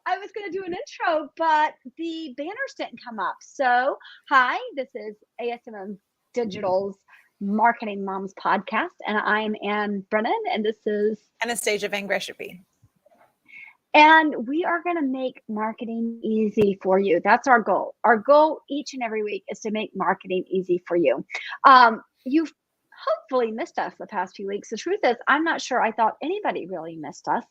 I was going to do an intro, but the banners didn't come up. So, hi, this is ASMM Digital's Marketing Moms podcast, and I'm Ann Brennan, and this is Anastasia Van Gresheby. And we are going to make marketing easy for you. That's our goal. Our goal each and every week is to make marketing easy for you. You've hopefully missed us the past few weeks. The truth is, I'm not sure I thought anybody really missed us.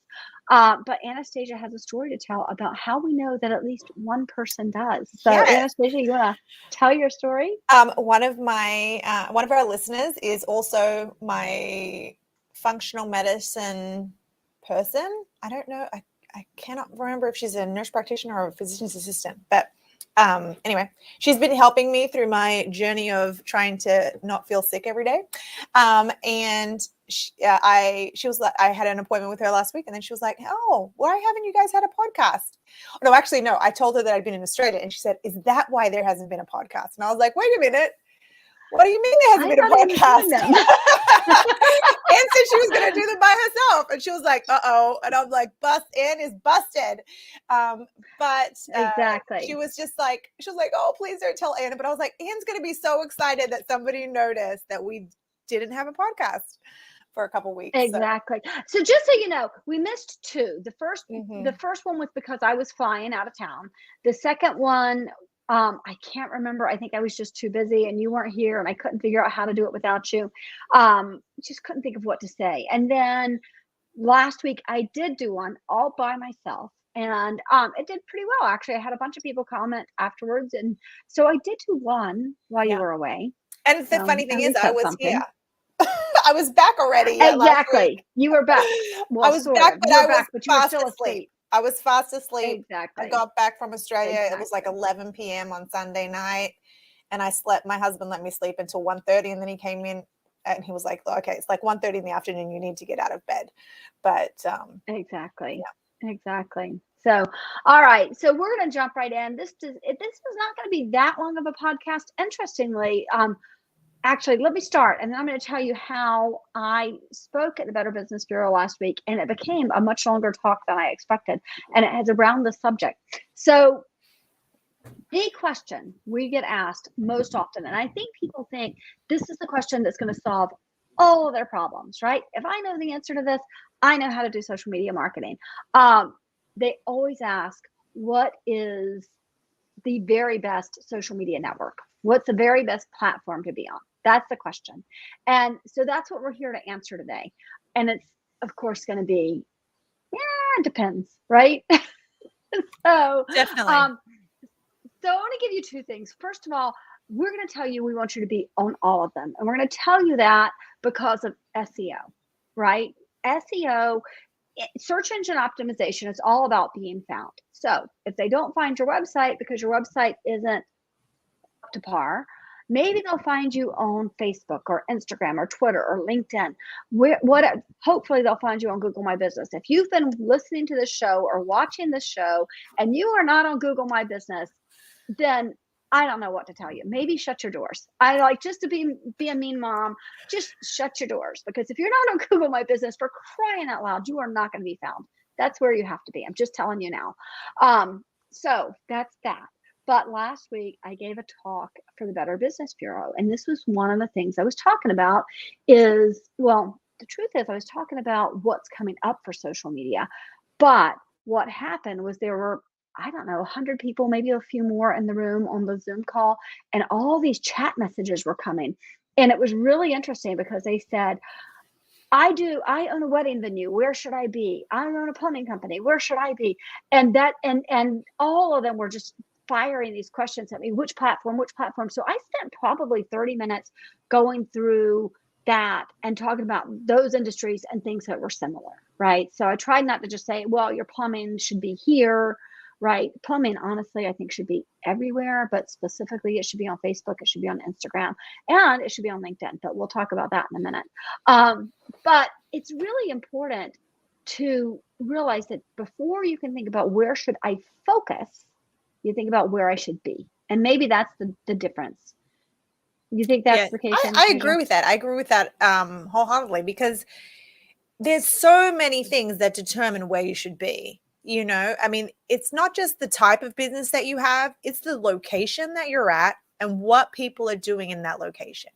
But Anastasia has a story to tell about how we know that at least one person does. So, yes. Anastasia, you want to tell your story? One of our listeners is also my functional medicine person. I don't know. I cannot remember if she's a nurse practitioner or a physician's assistant, but anyway, she's been helping me through my journey of trying to not feel sick every day. And she was like, I had an appointment with her last week, and then she was like, "Oh, why haven't you guys had a podcast?" No, actually, no. I told her that I'd been in Australia, and she said, "Is that why there hasn't been a podcast?" And I was like, "Wait a minute. What do you mean there hasn't been a podcast?" Ann said she was going to do them by herself, and she was like, "Uh-oh," and I'm like, Ann is busted. But exactly, she was like, "Oh, please don't tell Ann." But I was like, Ann's going to be so excited that somebody noticed that we didn't have a podcast for a couple weeks. Exactly. So just so you know, we missed two. The first one was because I was flying out of town. The second one, I can't remember. I think I was just too busy and you weren't here and I couldn't figure out how to do it without you. Just couldn't think of what to say. And then last week I did do one all by myself, and it did pretty well. Actually, I had a bunch of people comment afterwards. And so I did do one while you were away. And the funny thing is I was here. I was back already. Exactly. You were back. Well, I was back, but you were still asleep. I was fast asleep. Exactly. I got back from Australia. Exactly. It was like 11 p.m. on Sunday night. And I slept. My husband let me sleep until 1:30. And then he came in and he was like, "Okay, it's like 1:30 in the afternoon. You need to get out of bed." But exactly. Yeah. Exactly. So, all right. So we're going to jump right in. This is not going to be that long of a podcast. Interestingly, actually, let me start, and then I'm going to tell you how I spoke at the Better Business Bureau last week, and it became a much longer talk than I expected, and it has around the subject. So the question we get asked most often, and I think people think this is the question that's going to solve all of their problems, right? If I know the answer to this, I know how to do social media marketing. They always ask, what is the very best social media network? What's the very best platform to be on? That's the question. And so that's what we're here to answer today. And it's, of course, going to be, it depends, right? So definitely. So I want to give you two things. First of all, we're going to tell you we want you to be on all of them. And we're going to tell you that because of SEO, right? SEO, search engine optimization, is all about being found. So if they don't find your website because your website isn't up to par, maybe they'll find you on Facebook or Instagram or Twitter or LinkedIn. Hopefully they'll find you on Google My Business. If you've been listening to this show or watching this show and you are not on Google My Business, then I don't know what to tell you. Maybe shut your doors. I like, just to be a mean mom, just shut your doors, because if you're not on Google My Business, for crying out loud, you are not going to be found. That's where you have to be. I'm just telling you now. So that's that. But last week I gave a talk for the Better Business Bureau, and this was one of the things I was talking about is, well, the truth is I was talking about what's coming up for social media. But what happened was there were, I don't know, 100 people, maybe a few more in the room on the Zoom call, and all these chat messages were coming. And it was really interesting because they said, I own a wedding venue. Where should I be? I own a plumbing company. Where should I be? And all of them were just firing these questions at me. Which platform? So I spent probably 30 minutes going through that and talking about those industries and things that were similar, right? So I tried not to just say, well, your plumbing should be here, right? Plumbing, honestly, I think should be everywhere, but specifically it should be on Facebook, it should be on Instagram, and it should be on LinkedIn, but we'll talk about that in a minute. But it's really important to realize that before you can think about where should I focus, you think about where I should be. And maybe that's the difference. You think that's the case? I agree with that. I agree with that wholeheartedly, because there's so many things that determine where you should be. I mean, it's not just the type of business that you have, it's the location that you're at and what people are doing in that location.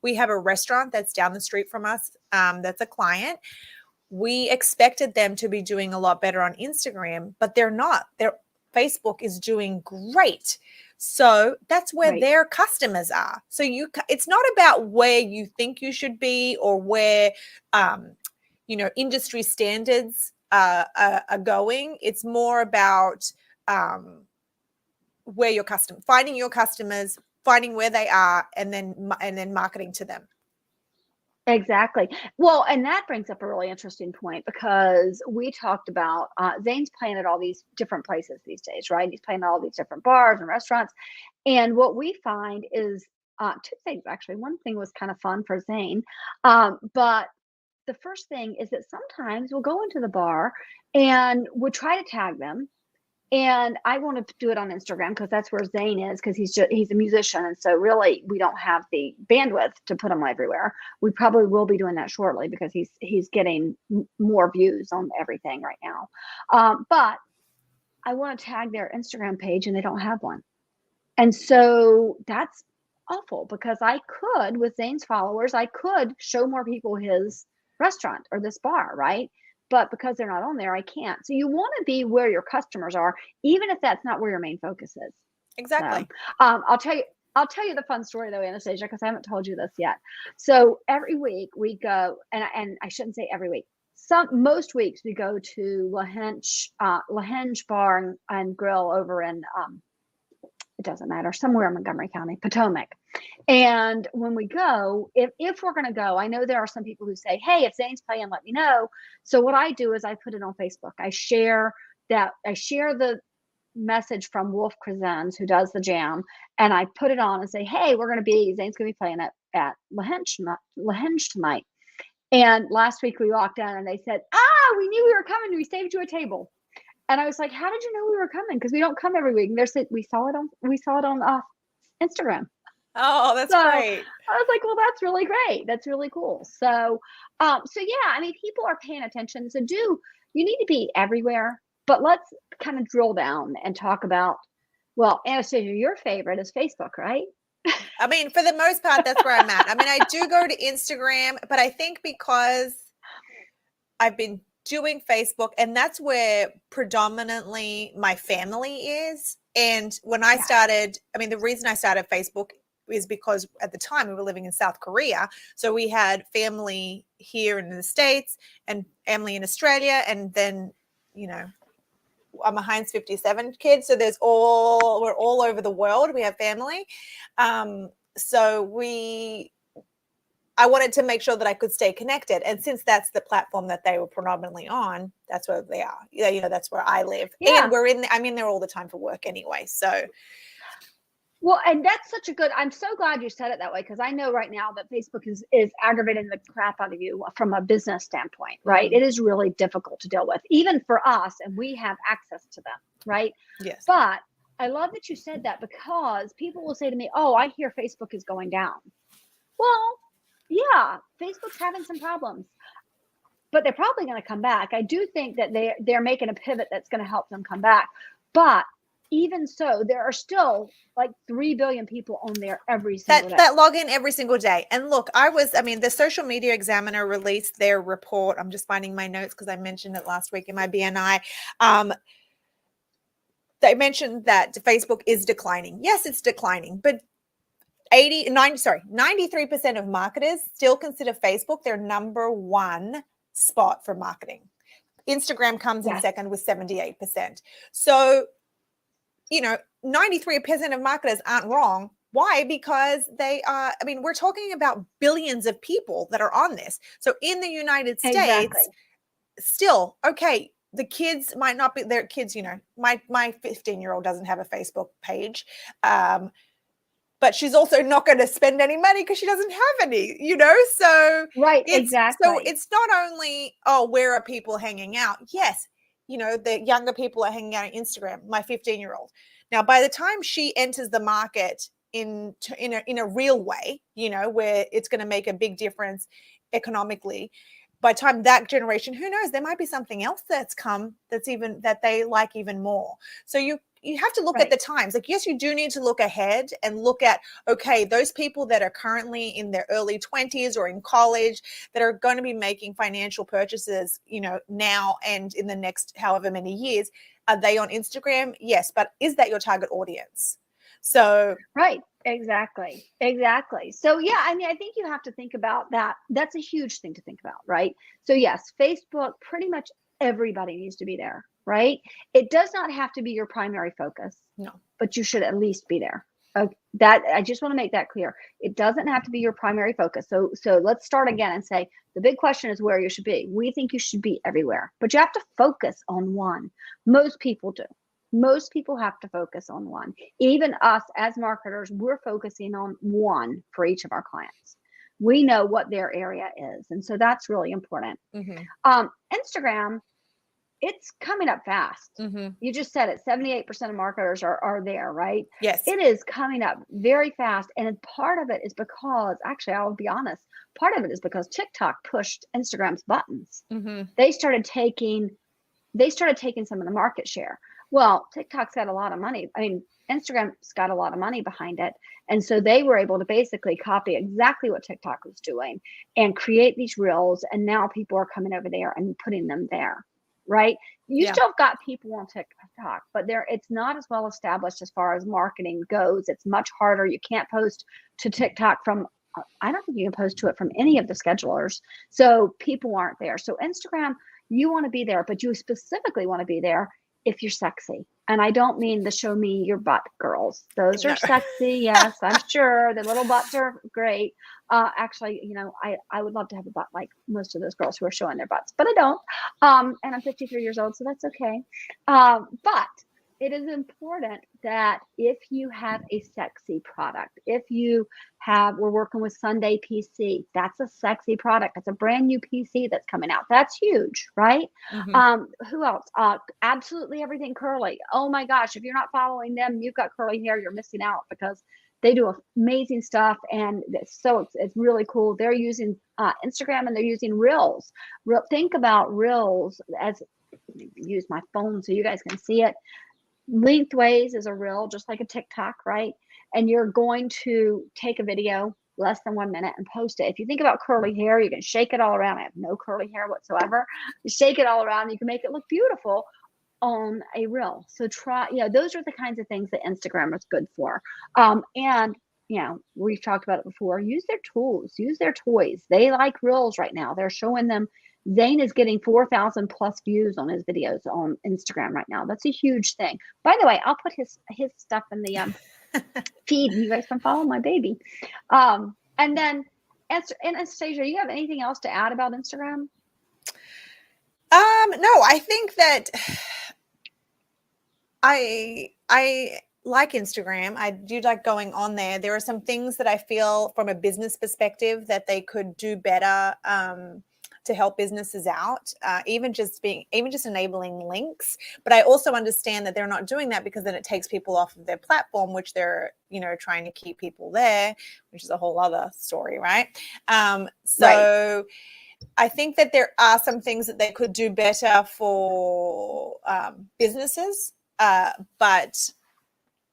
We have a restaurant that's down the street from us, that's a client. We expected them to be doing a lot better on Instagram, but they're not. Their Facebook is doing great. So that's where Right. their customers are. So it's not about where you think you should be or where, industry standards are going. It's more about where finding your customers, finding where they are, and then marketing to them. Exactly. Well, and that brings up a really interesting point because we talked about Zane's playing at all these different places these days, right? He's playing at all these different bars and restaurants. And what we find is two things actually. One thing was kind of fun for Zane, but the first thing is that sometimes we'll go into the bar and we'll try to tag them. And I want to do it on Instagram because that's where Zane is, because he's a musician, and so really we don't have the bandwidth to put him everywhere. We probably will be doing that shortly because he's getting more views on everything right now. But I want to tag their Instagram page, and they don't have one, and so that's awful because I could, with Zane's followers, I could show more people his restaurant or this bar, right? But because they're not on there, I can't. So you want to be where your customers are, even if that's not where your main focus is. Exactly. So, I'll tell you the fun story though, Anastasia, because I haven't told you this yet. So every week we go, and I shouldn't say every week. Most weeks we go to Lahenge Bar and Grill over in it doesn't matter, somewhere in Montgomery County, Potomac. And when we go, if we're going to go, I know there are some people who say, hey, if Zane's playing, let me know. So what I do is I put it on Facebook. I share the message from Wolf Cuisines, who does the jam, and I put it on and say, hey, Zane's going to be playing at Lahenge tonight. And last week we walked in and they said, we knew we were coming. We saved you a table. And I was like, how did you know we were coming? Because we don't come every week. And they said, we saw it on Instagram. Oh, that's great. I was like, well, that's really great. That's really cool. So yeah, I mean, people are paying attention. So you need to be everywhere, but let's kind of drill down and talk about, well, Anastasia, your favorite is Facebook, right? I mean, for the most part, that's where I'm at. I mean, I do go to Instagram, but I think because I've been doing Facebook, and that's where predominantly my family is. And when I started, I mean, the reason I started Facebook is because at the time we were living in South Korea. So we had family here in the States and family in Australia. And then, I'm a Heinz 57 kid. So we're all over the world. We have family. So I wanted to make sure that I could stay connected. And since that's the platform that they were predominantly on, that's where they are. That's where I live. Yeah. And I'm in there all the time for work anyway. So. Well, and that's I'm so glad you said it that way, because I know right now that Facebook is aggravating the crap out of you from a business standpoint, right? Mm-hmm. It is really difficult to deal with, even for us, and we have access to them, right? Yes. But I love that you said that, because people will say to me, oh, I hear Facebook is going down. Well, yeah, Facebook's having some problems, but they're probably going to come back. I do think that they're making a pivot that's going to help them come back. But even so, there are still like 3 billion people on there every single day. That log in every single day. And look, the Social Media Examiner released their report. I'm just finding my notes because I mentioned it last week in my BNI. They mentioned that Facebook is declining. Yes, it's declining, but 93% of marketers still consider Facebook their number one spot for marketing. Instagram comes in second with 78%. So, 93% of marketers aren't wrong. Why? Because we're talking about billions of people that are on this. So in the United States, still, okay, the kids might not be their kids, my 15-year-old doesn't have a Facebook page. But she's also not going to spend any money because she doesn't have any, so. Right, exactly. So it's not only, where are people hanging out? Yes, the younger people are hanging out on Instagram, my 15-year-old. Now, by the time she enters the market in a real way, where it's going to make a big difference economically, by the time that generation, who knows, there might be something else that's come that's even that they like even more. So you have to look at the times. Like, yes, you do need to look ahead and look at, okay, those people that are currently in their early 20s or in college that are going to be making financial purchases, now and in the next however many years, are they on Instagram? Yes, but is that your target audience? So Right. Exactly. So yeah, I mean, I think you have to think about that. That's a huge thing to think about, right? So yes, Facebook, pretty much everybody needs to be there, right? It does not have to be your primary focus. No. But you should at least be there. That I just want to make that clear. It doesn't have to be your primary focus. So let's start again and say the big question is where you should be. We think you should be everywhere, but you have to focus on one. Most people do. Most people have to focus on one. Even us as marketers, we're focusing on one for each of our clients. We know what their area is. And so that's really important. Instagram, it's coming up fast. You just said it, 78% of marketers are there, right? Yes. It is coming up very fast. And part of it is because, actually, I'll be honest, part of it is because TikTok pushed Instagram's buttons. They started taking some of the market share. Well, TikTok's got a lot of money. I mean, Instagram's got a lot of money behind it. And so they were able to basically copy exactly what TikTok was doing and create these reels. And now people are coming over there and putting them there, right? You still have got people on TikTok, but it's not as well established as far as marketing goes. It's much harder. You can't post to TikTok I don't think you can post to it from any of the schedulers. So people aren't there. So Instagram, you want to be there, but you specifically want to be there if you're sexy. And I don't mean the show me your butt girls. Those are sexy. Yes, I'm sure the little butts are great. Actually, I would love to have a butt like most of those girls who are showing their butts, but I don't. And I'm 53 years old, so that's okay. But it is important that if you have a sexy product, we're working with Sunday PC, that's a sexy product. That's a brand new PC that's coming out. That's huge, right? Who else? Absolutely everything curly. Oh my gosh, if you're not following them, you've got curly hair, you're missing out because they do amazing stuff. And it's really cool. They're using Instagram and they're using Reels. Think about Reels as, use my phone so you guys can see it. Lengthways is a reel, just like a TikTok, right? And you're going to take a video less than 1 minute and post it. If you think about curly hair, you can shake it all around. I have no curly hair whatsoever. You shake it all around, you can make it look beautiful on a reel. So those are the kinds of things that Instagram is good for. And we've talked about it before. Use their tools, use their toys. They like reels right now. They're showing them. Zane is getting 4,000 plus views on his videos on Instagram right now. That's a huge thing. By the way, I'll put his stuff in the feed. You guys can follow my baby. And then, Anastasia, you have anything else to add about Instagram? No, I think that I like Instagram. I do like going on there. There are some things that I feel from a business perspective that they could do better to help businesses out, even just enabling links. But I also understand that they're not doing that because then it takes people off of their platform, which they're, trying to keep people there, which is a whole other story, right? Right. I think that there are some things that they could do better for businesses. But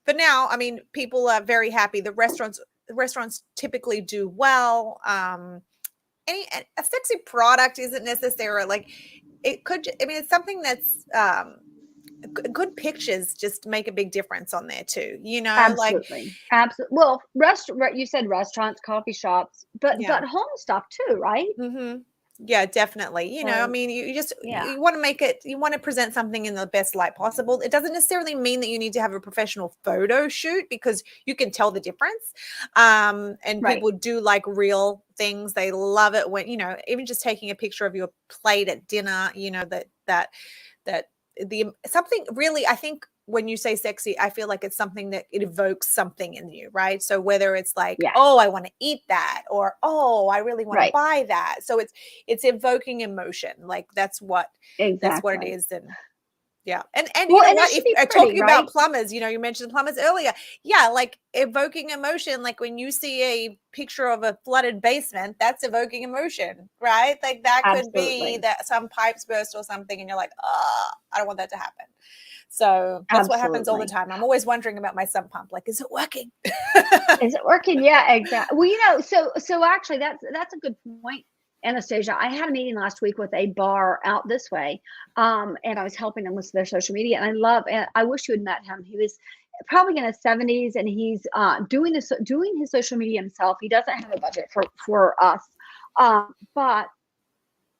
for now, I mean, people are very happy. The restaurants typically do well. A sexy product isn't necessarily like it could. I mean, it's something that's good pictures just make a big difference on there too. Absolutely. Well, you said restaurants, coffee shops, but home stuff too, right? Yeah, definitely. I mean, you want to make it, you want to present something in the best light possible. It doesn't necessarily mean that you need to have a professional photo shoot because you can tell the difference. And people do like real things. They love it when, even just taking a picture of your plate at dinner, something really, I think when you say sexy, I feel like it's something that it evokes something in you, right? So whether it's like, oh, I want to eat that, or oh, I really want to buy that. So it's evoking emotion. Like that's what it is. And Yeah. And you Well, know and it what? should If be pretty, talking right? about plumbers, you know, you mentioned plumbers earlier. Yeah, like evoking emotion, like when you see a picture of a flooded basement, that's evoking emotion, right? Like that could be Absolutely. that some pipes burst or something, and you're like, oh, I don't want that to happen. So that's what happens all the Absolutely. time. I'm always wondering about my sump pump. Like, is it working? Is it working? Yeah, exactly. Well, so actually that's a good point, Anastasia. I had a meeting last week with a bar out this way, and I was helping them with their social media. And I wish you had met him. He was probably in his 70s, and he's doing his social media himself. He doesn't have a budget for us, but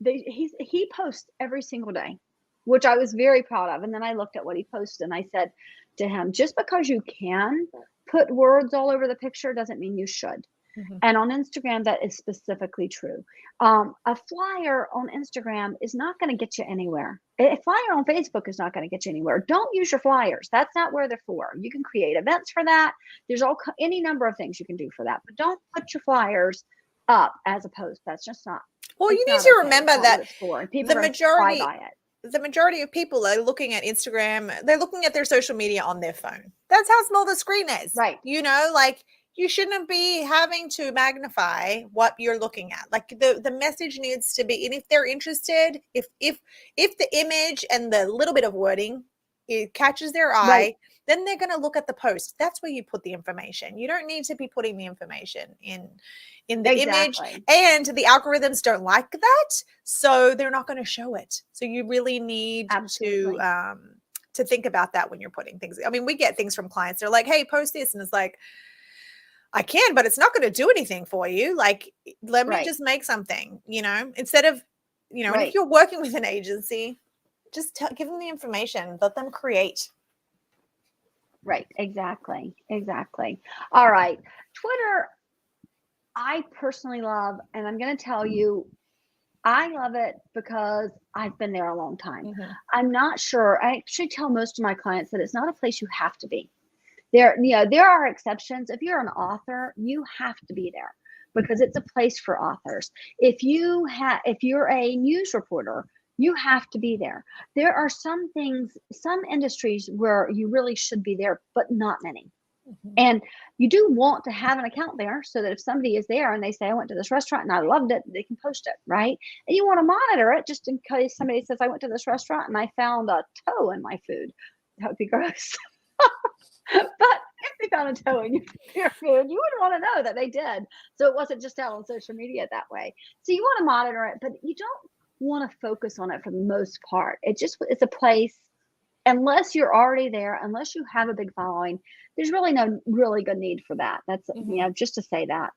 he posts every single day, which I was very proud of. And then I looked at what he posted and I said to him, just because you can put words all over the picture doesn't mean you should. Mhm. And on Instagram, that is specifically true. A flyer on Instagram is not going to get you anywhere. A flyer on Facebook is not going to get you anywhere. Don't use your flyers. That's not where they're for. You can create events for that. There's any number of things you can do for that, but don't put your flyers up as a post. That's just not. Well, It's you need not to okay. It's remember not what that it's for, and people the are going to fly majority by it. the majority of people are looking at Instagram, they're looking at their social media on their phone. That's how small the screen is. Right. You know, like you shouldn't be having to magnify what you're looking at. Like the message needs to be, and if they're interested, if the image and the little bit of wording it catches their Right. eye, then they're going to look at the post. That's where you put the information. You don't need to be putting the information in the image, Exactly. and the algorithms don't like that, so they're not going to show it. So you really need Absolutely. to think about that when you're putting things. I mean, we get things from clients, they're like, hey, post this, and it's like, I can, but it's not going to do anything for you. Like, let me Right. just make something, you know, instead of, you know, and if Right. you're working with an agency, just give them the information, let them create. Right. Exactly. Exactly. All right. Twitter, I personally love, and I'm going to tell you, I love it because I've been there a long time. Mhm. I'm not sure. I actually tell most of my clients that it's not a place you have to be. There are exceptions. If you're an author, you have to be there because it's a place for authors. If you're a news reporter, you have to be there. There are some things, some industries where you really should be there, but not many. Mhm. And you do want to have an account there so that if somebody is there and they say, I went to this restaurant and I loved it, they can post it, right? And you want to monitor it just in case somebody says, I went to this restaurant and I found a toe in my food. That would be gross. But if they found a toe in your food, you would want to know that they did. So it wasn't just out on social media that way. So you want to monitor it, but you don't want to focus on it for the most part. It's a place, unless you're already there, unless you have a big following, there's really no really good need for that. That's, Mhm. just to say that.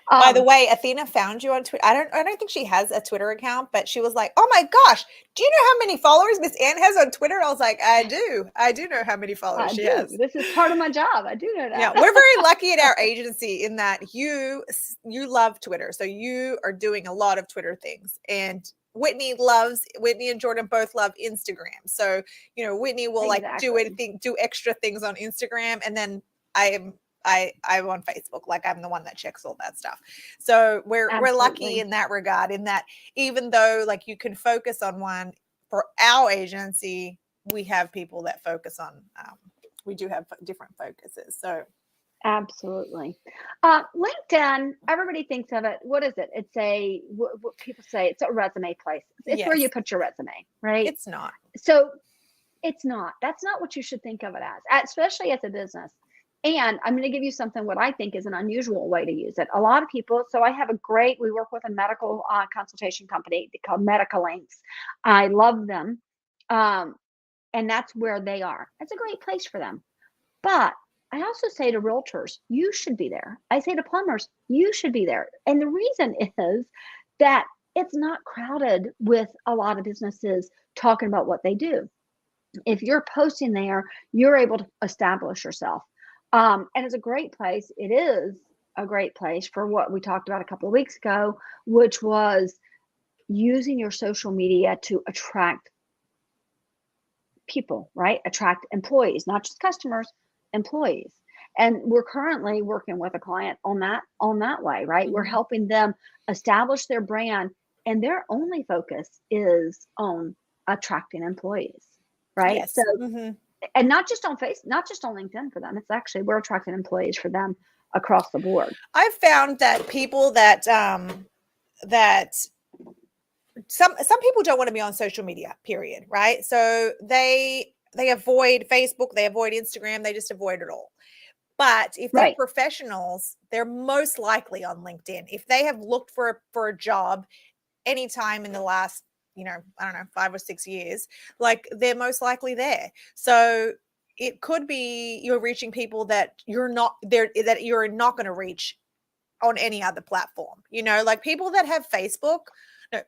By the Um, way, Athena found you on Twitter. I don't think she has a Twitter account, but she was like, "Oh my gosh, do you know how many followers Miss Ann has on Twitter?" I was like, "I do. I do know how many followers I she do. has." This is part of my job. I do know Yeah, that. we're very lucky at our agency in that you love Twitter. So you are doing a lot of Twitter things. And Whitney and Jordan both love Instagram. So, you know, Whitney will like Exactly. do extra things on Instagram, and then I am I'm on Facebook. Like I'm the one that checks all that stuff. So we're lucky Absolutely. in that regard, in that even though like you can focus on one, for our agency, we have people that focus on we do have different focuses. So Absolutely. LinkedIn, everybody thinks of it. What is it? What people say, it's a resume place. It's where you yes, put your resume, right? it's not. So it's not. That's not what you should think of it as, especially as a business. And I'm going to give you something what I think is an unusual way to use it. A lot of people, so we work with a medical consultation company called Medical Links. I love them. Um, and that's where they are. It's a great place for them. But I also say to realtors, you should be there. I say to plumbers, you should be there. And the reason is that it's not crowded with a lot of businesses talking about what they do. If you're posting there, you're able to establish yourself. And it's a great place. It is a great place for what we talked about a couple of weeks ago, which was using your social media to attract people, right? Attract employees, not just customers, employees. And we're currently working with a client on that way, right? We're Mhm. helping them establish their brand, and their only focus is on attracting employees. right? Yes. So, Hmm. and not just on not just on LinkedIn for them. It's actually, we're attracting employees for them across the board. I've found that people that that some people don't want to be on social media, period, right? So they avoid Facebook, they avoid Instagram, they just avoid it all. But if they're Right. professionals, they're most likely on LinkedIn. If they have looked for a job anytime in the last, I don't know, 5 or 6 years, like they're most likely there. So it could be you're reaching people that you're not there, that you're not going to reach on any other platform. Like people that have Facebook, no,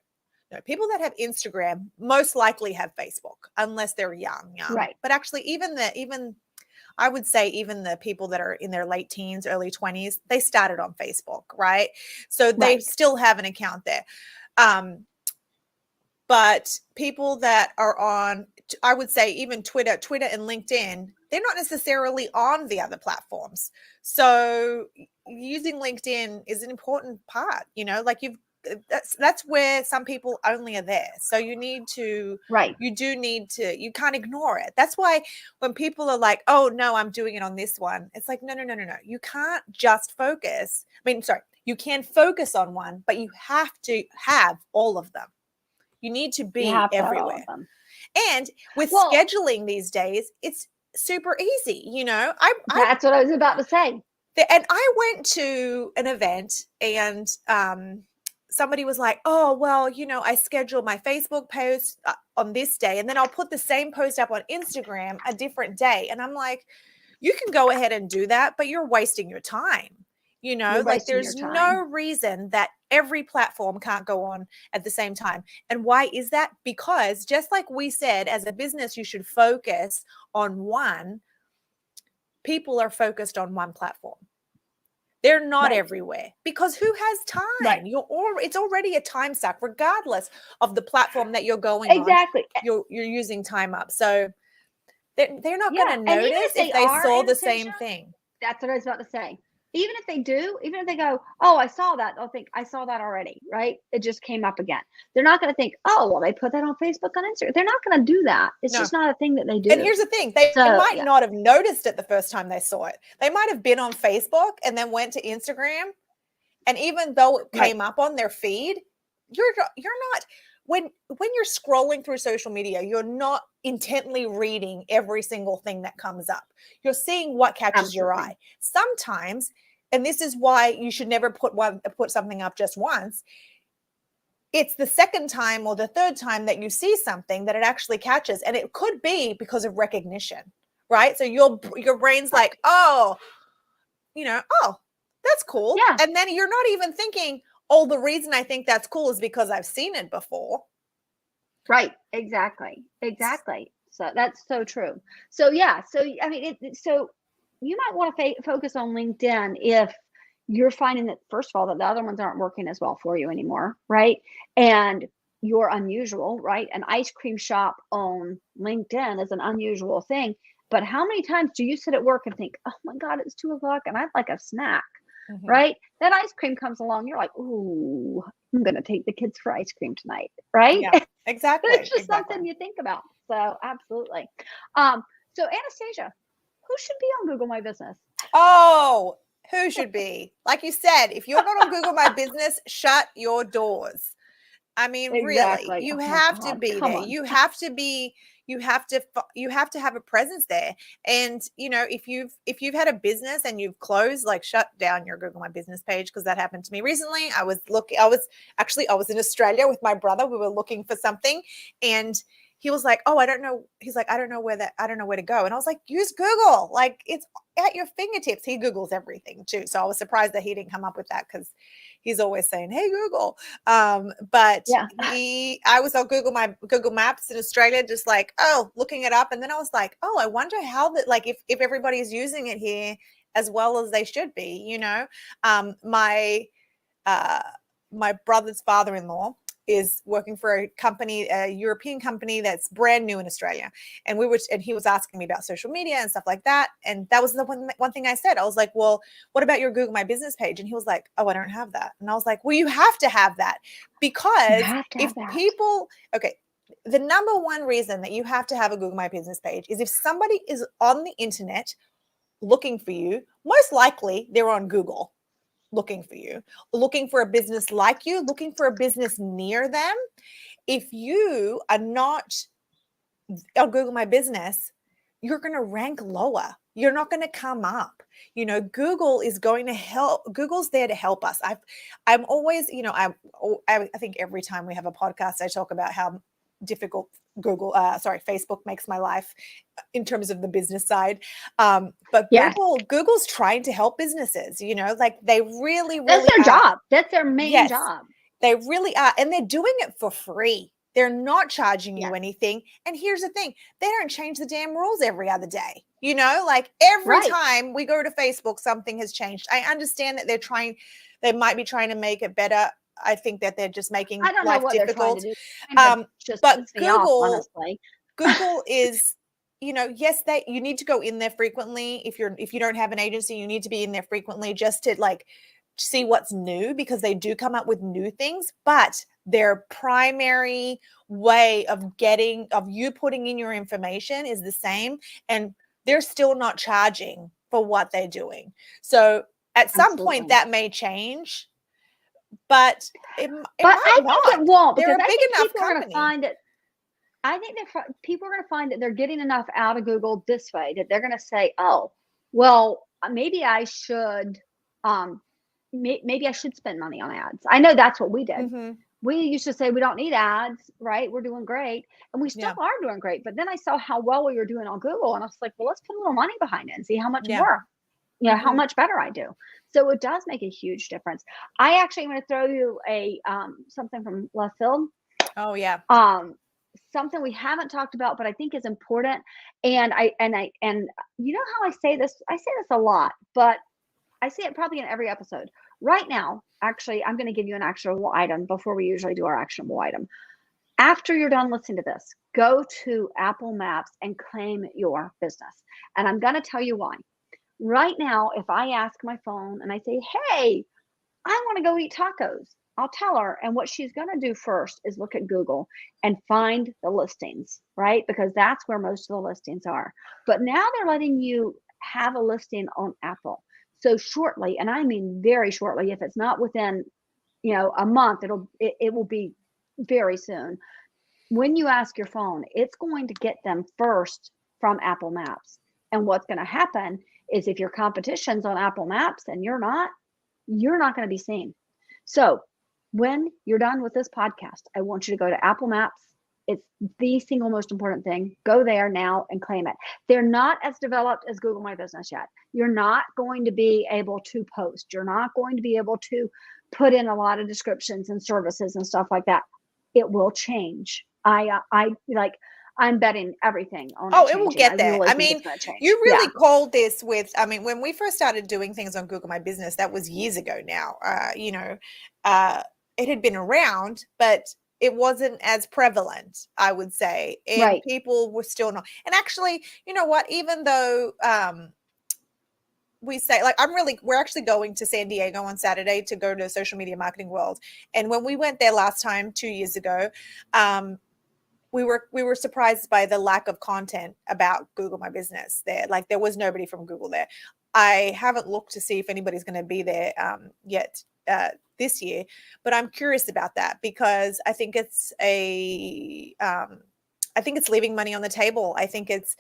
no, people that have Instagram most likely have Facebook, unless they're young. Right. But actually, even I would say even the people that are in their late teens, early 20s, they started on Facebook, right? So they Right. still have an account there. But people that are on, I would say even Twitter and LinkedIn, they're not necessarily on the other platforms. So using LinkedIn is an important part, like that's where some people only are there. So you Right. you can't ignore it. That's why when people are like, oh no, I'm doing it on this one, it's like, no. You can't just focus. Sorry, you can focus on one, but you have to have all of them. You need to You be have to have all of everywhere. them. And with Well, scheduling these days, it's super easy. that's what I was about to say. And I went to an event and somebody was like, oh, well, I schedule my Facebook post on this day, and then I'll put the same post up on Instagram a different day. And I'm like, you can go ahead and do that, but you're wasting your time. You're Like wasting your there's no time. reason that every platform can't go on at the same time. And why is that? Because just like we said, as a business, you should focus on one. People are focused on one platform. They're not Right. everywhere because who has Right. time? It's already a time suck, regardless of the platform that you're going on. Exactly. You're using time up. So they're not going Yeah. to And even notice if if they they are, saw the Anastasia, same thing. that's what I was about to say. Even if they do, even if they go, oh, I saw that, they'll think, I saw that already, right? It just came up again. They're not going to think, oh, well, they put that on Facebook, on Instagram. They're not going to do that. It's No. just not a thing that they And do. here's the thing, they So, might yeah. not have noticed it the first time they saw it. They might have been on Facebook and then went to Instagram. And even though it Right. came up on their feed, you're not when you're scrolling through social media, you're not intently reading every single thing that comes up. You're seeing what catches your Absolutely. eye. Sometimes, and this is why you should never put something up just once. It's the second time or the third time that you see something that it actually catches, and it could be because of recognition, right? So your brain's Right. like, oh, oh, that's cool. Yeah. And then you're not even thinking, oh, the reason I think that's cool is because I've seen it before. Right. Exactly. Exactly. So that's so true. So, yeah. So, I mean, so you might want to focus on LinkedIn if you're finding that, first of all, that the other ones aren't working as well for you anymore. Right. And you're unusual, right? An ice cream shop on LinkedIn is an unusual thing. But how many times do you sit at work and think, oh my God, it's 2 o'clock and I'd like a snack? Mm-hmm. Right? That ice cream comes along. You're like, ooh, I'm going to take the kids for ice cream tonight. Right? Yeah, exactly. It's just Exactly. something you think about. So absolutely. So Anastasia, who should be on Google My Business? Oh, who should be? Like you said, if you're not on Google My Business, shut your doors. I mean, really, Exactly. you Oh my have to God. be Come there. on. You have to have a presence there. And if you've had a business and you've closed, like shut down your Google My Business page, because that happened to me recently. I was in Australia with my brother. We were looking for something, and he was like, oh, I don't know. He's like, I don't know where to go. And I was like, use Google. Like it's at your fingertips. He Googles everything too. So I was surprised that he didn't come up with that, because he's always saying, hey, Google. But Yeah. I was on Google Maps in Australia, just like, oh, looking it up. And then I was like, oh, I wonder how that, like, if everybody's using it here as well as they should be, my brother's father-in-law is working for a company, a European company that's brand new in Australia. And he was asking me about social media and stuff like that. And that was the one thing I said. I was like, well, what about your Google My Business page? And he was like, oh, I don't have that. And I was like, well, you have to have that, You because have to if have that. people, okay, the number one reason that you have to have a Google My Business page is if somebody is on the internet looking for you, most likely they're on Google looking for you, looking for a business like you, looking for a business near them. If you are not on Google My Business, you're going to rank lower. You're not going to come up. Google is going to help. Google's there to help us. I'm always, I think every time we have a podcast, I talk about how difficult Facebook makes my life in terms of the business side. But Yes. Google's trying to help businesses, like they really, That's really their are. job. That's their main Yes, job. they really are. And they're doing it for free. They're not charging you Yes. anything. And here's the thing, they don't change the damn rules every other day. Like every Right. time we go to Facebook, something has changed. I understand that they might be trying to make it better. I think that they're just making I don't know life what difficult. they're trying to do. Just But piss me off, Google, honestly. Google is, yes, you need to go in there frequently. If you don't have an agency, you need to be in there frequently just to like see what's new, because they do come up with new things. But their primary way of you putting in your information is the same, and they're still not charging for what they're doing. So at some point that may change, but it might I not. think it won't, They're because a I big think enough people are going to company. find that. I think that people are going to find that they're getting enough out of Google this way that they're going to say, "Oh, well, maybe I should, maybe I should spend money on ads." I know that's what we did. Mm-hmm. We used to say we don't need ads, right? We're doing great, and we still are doing great. But then I saw how well we were doing on Google, and I was like, "Well, let's put a little money behind it and see how much more, how much better I do." So it does make a huge difference. I actually am going to throw you a something from left field. Oh yeah. Something we haven't talked about, but I think is important. And you know how I say this a lot, but I say it probably in every episode. Right now, actually, I'm going to give you an actionable item before we usually do our actionable item. After you're done listening to this, go to Apple Maps and claim your business. And I'm going to tell you why. Right now, if I ask my phone and I say, "Hey, I want to go eat tacos," I'll tell her. And what she's going to do first is look at Google and find the listings, right? Because that's where most of the listings are. But now they're letting you have a listing on Apple. So shortly, and I mean very shortly, if it's not within, a month, it will be very soon. When you ask your phone, it's going to get them first from Apple Maps. And what's going to happen is if your competition's on Apple Maps and you're not going to be seen. So when you're done with this podcast, I want you to go to Apple Maps. It's the single most important thing. Go there now and claim it. They're not as developed as Google My Business yet. You're not going to be able to post. You're not going to be able to put in a lot of descriptions and services and stuff like that. It will change. I'm betting everything on it will get there. Really I mean, you really called this with, when we first started doing things on Google My Business, that was years ago now. It had been around, but it wasn't as prevalent, I would say. And people were still not. And actually, you know what, even though we say, like, we're actually going to San Diego on Saturday to go to Social Media Marketing World. And when we went there last time, 2 years ago, we were surprised by the lack of content about Google My Business there. Like, there was nobody from Google there. I haven't looked to see if anybody's going to be there yet this year, but I'm curious about that, because I think it's leaving money on the table. I think it's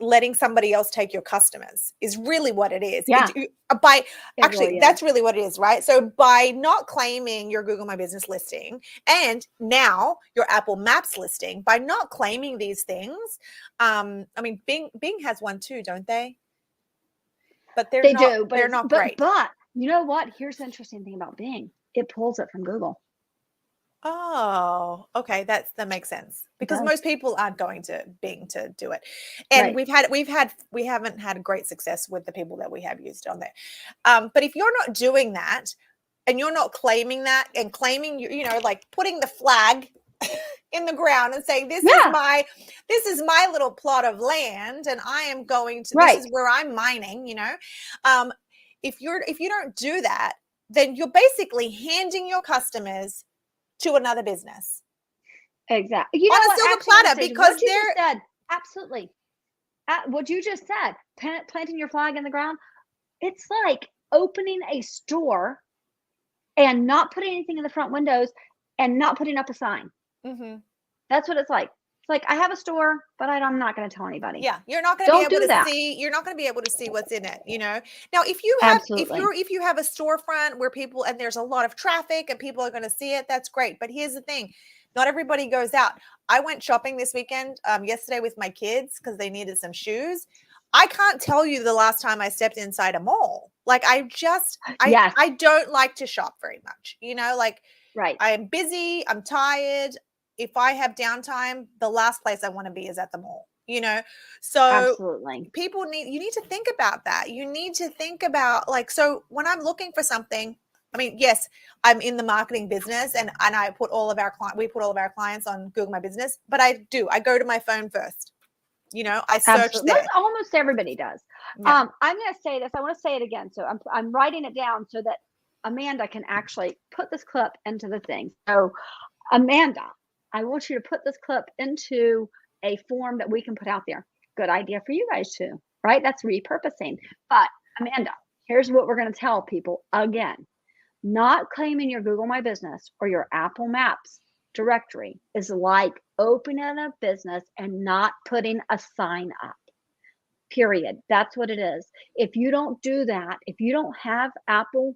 letting somebody else take your customers is really what it is. Yeah. That's really what it is, right? So by not claiming your Google My Business listing and now your Apple Maps listing, by not claiming these things, Bing has one too, don't they? But they're not great. But you know what? Here's the interesting thing about Bing. It pulls it from Google. Oh, okay. That makes sense, because most people aren't going to Bing to do it. And we haven't had great success with the people that we have used on there. But if you're not doing that and you're not claiming that and claiming, like putting the flag in the ground and saying, this is my little plot of land and I am going to, this is where I'm mining, if you don't do that, then you're basically handing your customers to another business. Exactly. You on know a what? silver Actually, platter Anastasia, because what you just they're said, absolutely. What you just said, planting your flag in the ground, it's like opening a store and not putting anything in the front windows and not putting up a sign. Mhm. That's what it's like. It's like I have a store, but I'm not going to tell anybody. Yeah, you're not going to be Don't able do to that. see. You're not going to be able to see what's in it. Now, if you have, Absolutely. if you have a storefront where people and there's a lot of traffic and people are going to see it, that's great. But here's the thing: not everybody goes out. I went shopping this weekend, yesterday with my kids because they needed some shoes. I can't tell you the last time I stepped inside a mall. Like Yes. I don't like to shop very much. Like Right. I'm busy, I'm tired. If I have downtime, the last place I want to be is at the mall. So Absolutely. you need to think about that. You need to think about, like, so when I'm looking for something, I mean, yes, I'm in the marketing business and we put all of our clients on Google My Business, but I go to my phone first. I search Absolutely. there. Almost everybody does. Yeah. I'm going to say this. I want to say it again. So I'm writing it down so that Amanda can actually put this clip into the thing. So Amanda, I want you to put this clip into a form that we can put out there. Good idea for you guys too, right? That's repurposing. But Amanda, here's what we're going to tell people again. Not claiming your Google My Business or your Apple Maps directory is like opening a business and not putting a sign up. Period. That's what it is. If you don't do that, if you don't have Apple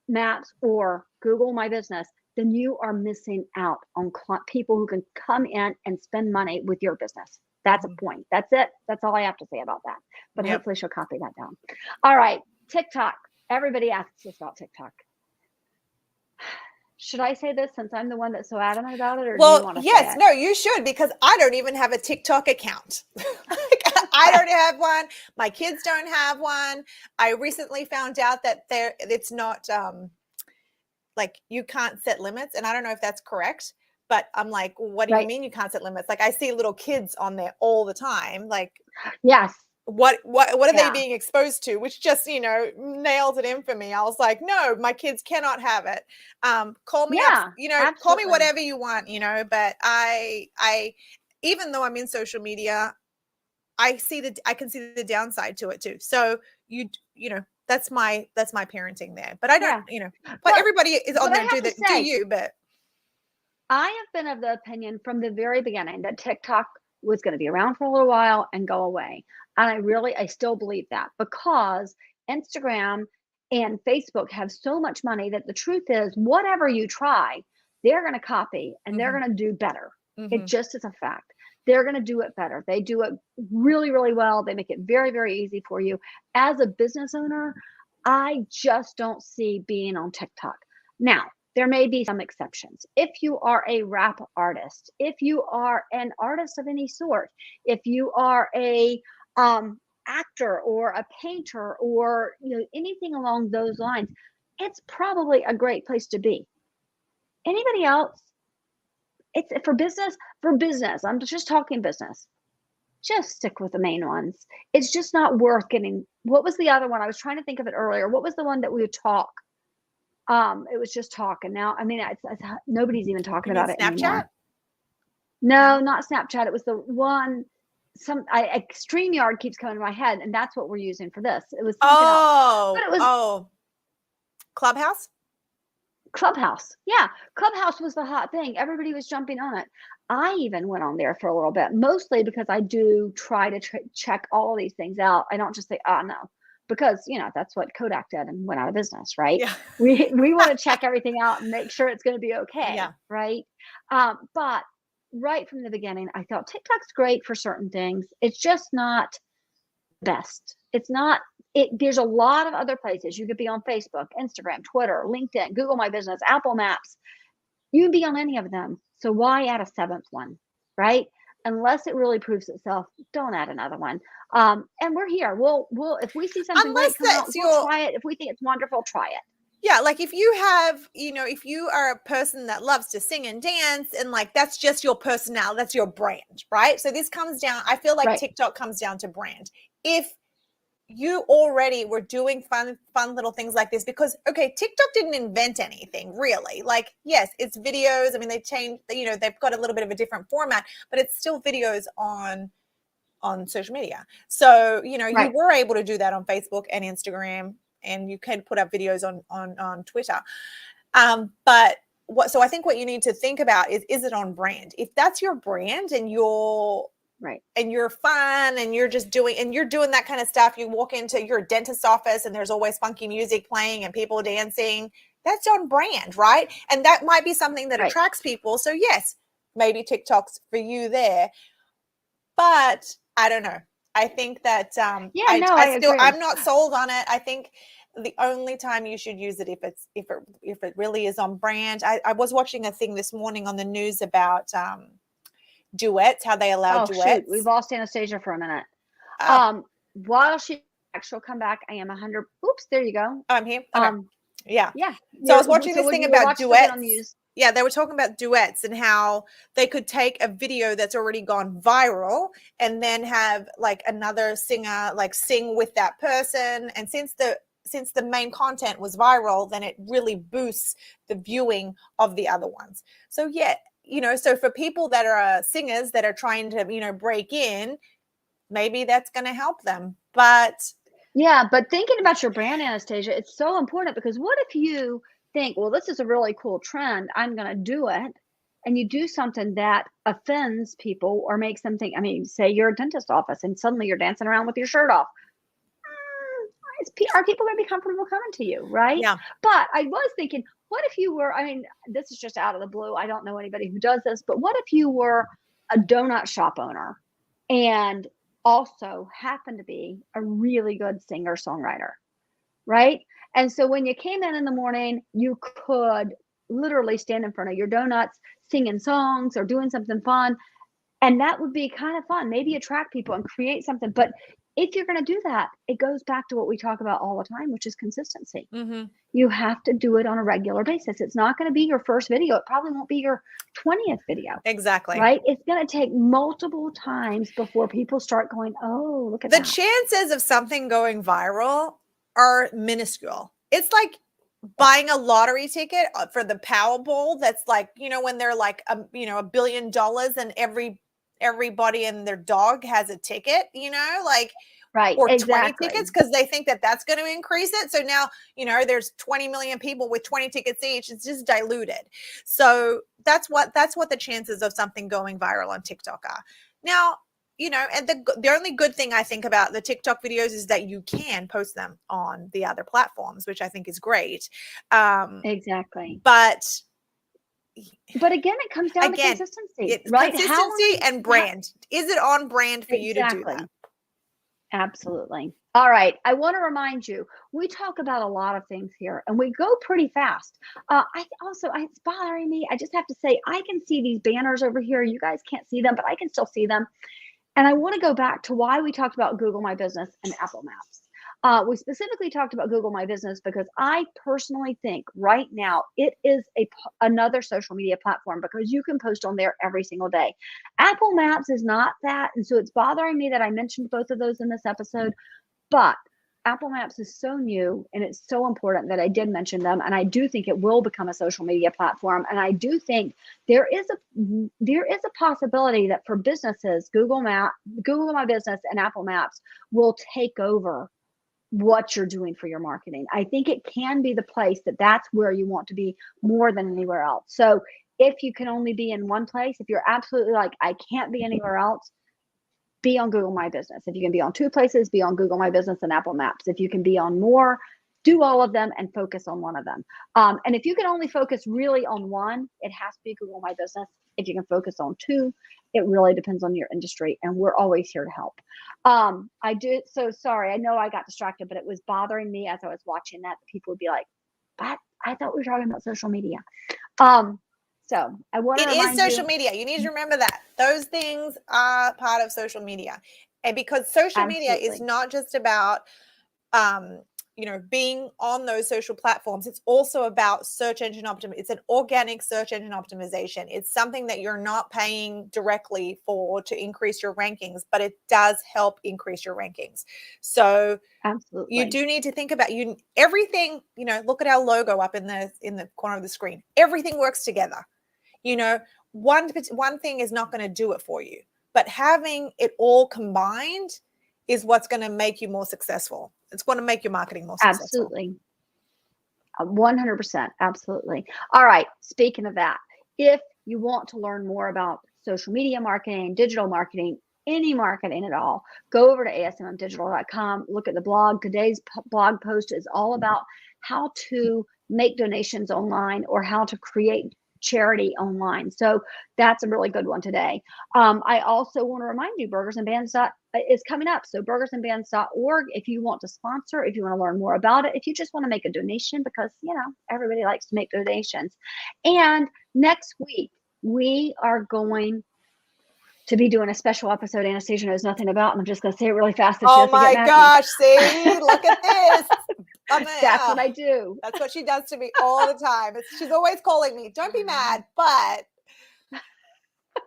Maps or Google My Business, then you are missing out on people who can come in and spend money with your business. That's a point. That's it. That's all I have to say about that. But Yep. hopefully she'll copy that down. All right. TikTok. Everybody asks us about TikTok. Should I say this since I'm the one that's so adamant about it, or do you want to say it? No, you should, because I don't even have a TikTok account. I don't have one. My kids don't have one. I recently found out that it's not like you can't set limits, and I don't know if that's correct. But I'm like, what do you mean you can't set limits? Like I see little kids on there all the time. Like, yes. What are they being exposed to? Which just, nailed it in for me. I was like, no, my kids cannot have it. Call me up, absolutely. call me whatever you want, but I even though I'm in social media, I can see the downside to it too. So that's my parenting there. But I don't, but everybody is on there, do you, but I have been of the opinion from the very beginning that TikTok was going to be around for a little while and go away. And I still believe that, because Instagram and Facebook have so much money that the truth is, whatever you try, they're going to copy and they're going to do better. It just is a fact. They're going to do it better. They do it really, really well. They make it very, very easy for you. As a business owner, I just don't see being on TikTok. Now, there may be some exceptions. If you are a rap artist, if you are an artist of any sort, if you are a actor or a painter or anything along those lines, it's probably a great place to be. Anybody else? It's for business. For business, I'm just talking business. Just stick with the main ones. It's just not worth getting. What was the other one? I was trying to think of it earlier. What was the one that we would talk? It was just talk, and now nobody's even talking about it anymore. No, not Snapchat. It was the one. StreamYard keeps coming to my head, and that's what we're using for this. It was something else. But it was Clubhouse. Clubhouse. Yeah, Clubhouse was the hot thing. Everybody was jumping on it. I even went on there for a little bit, mostly because I do try to check all these things out. I don't just say, oh no, because that's what Kodak did and went out of business, right? Yeah. We want to check everything out and make sure it's going to be okay, yeah. right? But right from the beginning, I thought TikTok's great for certain things. It's just not best. It's not. There's a lot of other places. You could be on Facebook, Instagram, Twitter, LinkedIn, Google My Business, Apple Maps. You can be on any of them. So why add a seventh one, right? Unless it really proves itself, don't add another one. And we're here. We'll if we see something great come out, we'll try it. If we think it's wonderful, try it. Yeah, like if you have, if you are a person that loves to sing and dance and like that's just your personality, that's your brand, right? So this comes down, I feel like TikTok comes down to brand. If you already were doing fun little things like this, because TikTok didn't invent anything really. Like, yes, it's videos. I mean, they changed, they've got a little bit of a different format, but it's still videos on social media. So, you were able to do that on Facebook and Instagram, and you can put up videos on Twitter. But so I think what you need to think about is it on brand? If that's your brand and you're and you're fun and you're doing that kind of stuff, you walk into your dentist's office and there's always funky music playing and people dancing, that's on brand, right? And that might be something that attracts people. So yes, maybe TikTok's for you there. But I don't know. I think that I'm not sold on it. I think the only time you should use it if it really is on brand. I was watching a thing this morning on the news about duets, how they allow duets. Shoot. We've lost Anastasia for a minute. While she'll come back, I am 100. Oops, there you go. Oh, I'm here. Okay. Yeah. Yeah. So I was watching this thing about duets. Yeah, they were talking about duets and how they could take a video that's already gone viral and then have like another singer like sing with that person. And since the main content was viral, then it really boosts the viewing of the other ones. So yeah, so for people that are singers that are trying to, break in, maybe that's going to help them. But yeah, but thinking about your brand, Anastasia, it's so important, because what if you think, well, this is a really cool trend, I'm going to do it, and you do something that offends people or makes them think, say you're a dentist office and suddenly you're dancing around with your shirt off. Are people going to be comfortable coming to you, right? Yeah. But I was thinking, what if you were, this is just out of the blue, I don't know anybody who does this, but what if you were a donut shop owner and also happened to be a really good singer-songwriter, right? And so when you came in the morning, you could literally stand in front of your donuts, singing songs or doing something fun. And that would be kind of fun, maybe attract people and create something. But if you're going to do that, it goes back to what we talk about all the time, which is consistency. Mm-hmm. You have to do it on a regular basis. It's not going to be your first video. It probably won't be your 20th video. Exactly. Right? It's going to take multiple times before people start going, oh, look at that. The chances of something going viral are minuscule. It's like buying a lottery ticket for the Powerball. That's like, when they're like, $1 billion and everybody and their dog has a ticket, right, or exactly. 20 tickets, because they think that that's going to increase it. So now, there's 20 million people with 20 tickets each. It's just diluted. So that's what the chances of something going viral on TikTok are. Now, and the only good thing I think about the TikTok videos is that you can post them on the other platforms, which I think is great. Exactly. But again, it comes down to consistency, right? Consistency and brand. Is it on brand for you to do that? Absolutely. All right. I want to remind you, we talk about a lot of things here and we go pretty fast. It's bothering me. I just have to say, I can see these banners over here. You guys can't see them, but I can still see them. And I want to go back to why we talked about Google My Business and Apple Maps. We specifically talked about Google My Business because I personally think right now it is another social media platform, because you can post on there every single day. Apple Maps is not that. And so it's bothering me that I mentioned both of those in this episode. But Apple Maps is so new and it's so important that I did mention them. And I do think it will become a social media platform. And I do think there is a possibility that for businesses, Google My Business and Apple Maps will take over what you're doing for your marketing. I think it can be the place that's where you want to be more than anywhere else. So if you can only be in one place, if you're absolutely like, I can't be anywhere else, be on Google My Business. If you can be on two places, be on Google My Business and Apple Maps. If you can be on more, do all of them and focus on one of them. And if you can only focus really on one, it has to be Google My Business. If you can focus on two, it really depends on your industry, and we're always here to help. So sorry, I know I got distracted, but it was bothering me as I was watching that people would be like, but I thought we were talking about social media. So I want to remind you. It is social media. You need to remember that. Those things are part of social media. And because social media is not just about being on those social platforms, it's also about search engine optimization. It's an organic search engine optimization. It's something that you're not paying directly for to increase your rankings, but it does help increase your rankings. So absolutely, you do need to think about everything. Look at our logo up in the corner of the screen. Everything works together. One thing is not going to do it for you, but having it all combined is what's going to make you more successful. It's going to make your marketing more successful. Absolutely. 100%. Absolutely. All right. Speaking of that, if you want to learn more about social media marketing, digital marketing, any marketing at all, go over to asmmdigital.com. Look at the blog. Today's blog post is all about how to make donations online or how to create charity online. So that's a really good one today. I also want to remind you, Burgers and Bands is coming up. So burgersandbands.org, if you want to sponsor, if you want to learn more about it, if you just want to make a donation, because everybody likes to make donations. And next week we are going to be doing a special episode Anastasia knows nothing about, and I'm just going to say it really fast. Oh my gosh, see, look at this. That's what I do. That's what she does to me all the time. She's always calling me, don't be mad, but.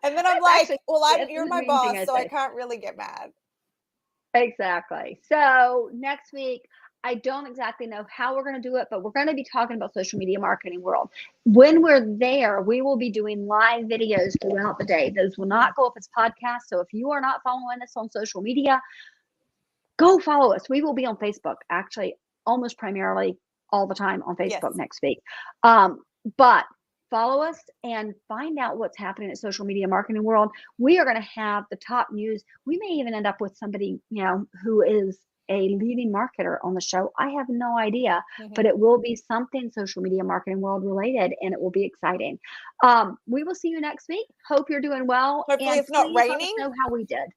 And then I'm like, you're my boss, so I can't really get mad. Exactly. So next week, I don't exactly know how we're going to do it, but we're going to be talking about social media marketing world. When we're there, we will be doing live videos throughout the day. Those will not go up as podcasts. So if you are not following us on social media, go follow us. We will be on Facebook, actually, almost primarily all the time on Facebook next week. But follow us and find out what's happening at social media marketing world. We are going to have the top news. We may even end up with somebody, who is a leading marketer on the show. I have no idea, but it will be something social media marketing world related, and it will be exciting. We will see you next week. Hope you're doing well. Hopefully it's not raining. Let us know how we did.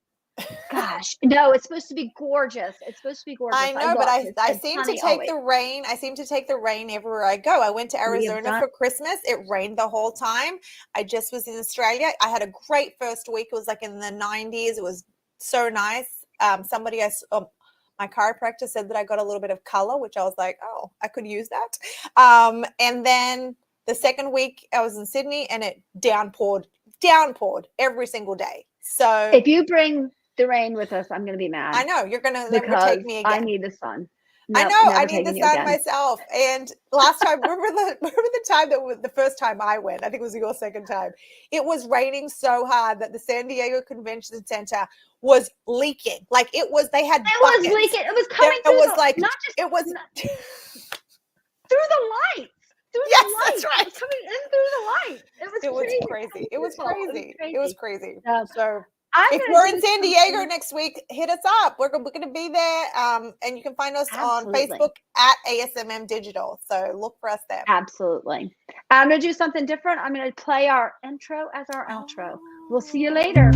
Gosh, no, it's supposed to be gorgeous. It's supposed to be gorgeous. I know, but I seem to take the rain. I seem to take the rain everywhere I go. I went to Arizona for Christmas. It rained the whole time. I just was in Australia. I had a great first week. It was like in the 90s. It was so nice. My chiropractor said that I got a little bit of color, which I was like, oh, I could use that. And then the second week I was in Sydney, and it downpoured every single day. So if you bring the rain with us, I'm going to be mad. I know you're going to never take me again. I need the sun. I know I need the sun myself. And last time, remember the time the first time I went, I think it was your second time. It was raining so hard that the San Diego Convention Center was leaking. Like they had. It was leaking. It was coming through. It was through the lights. That's right. It was coming in through the light. It was crazy. It was crazy. So. If we're in San Diego next week, hit us up. We're going to be there. And you can find us on Facebook at ASMM Digital. So look for us there. Absolutely. I'm going to do something different. I'm going to play our intro as our outro. We'll see you later.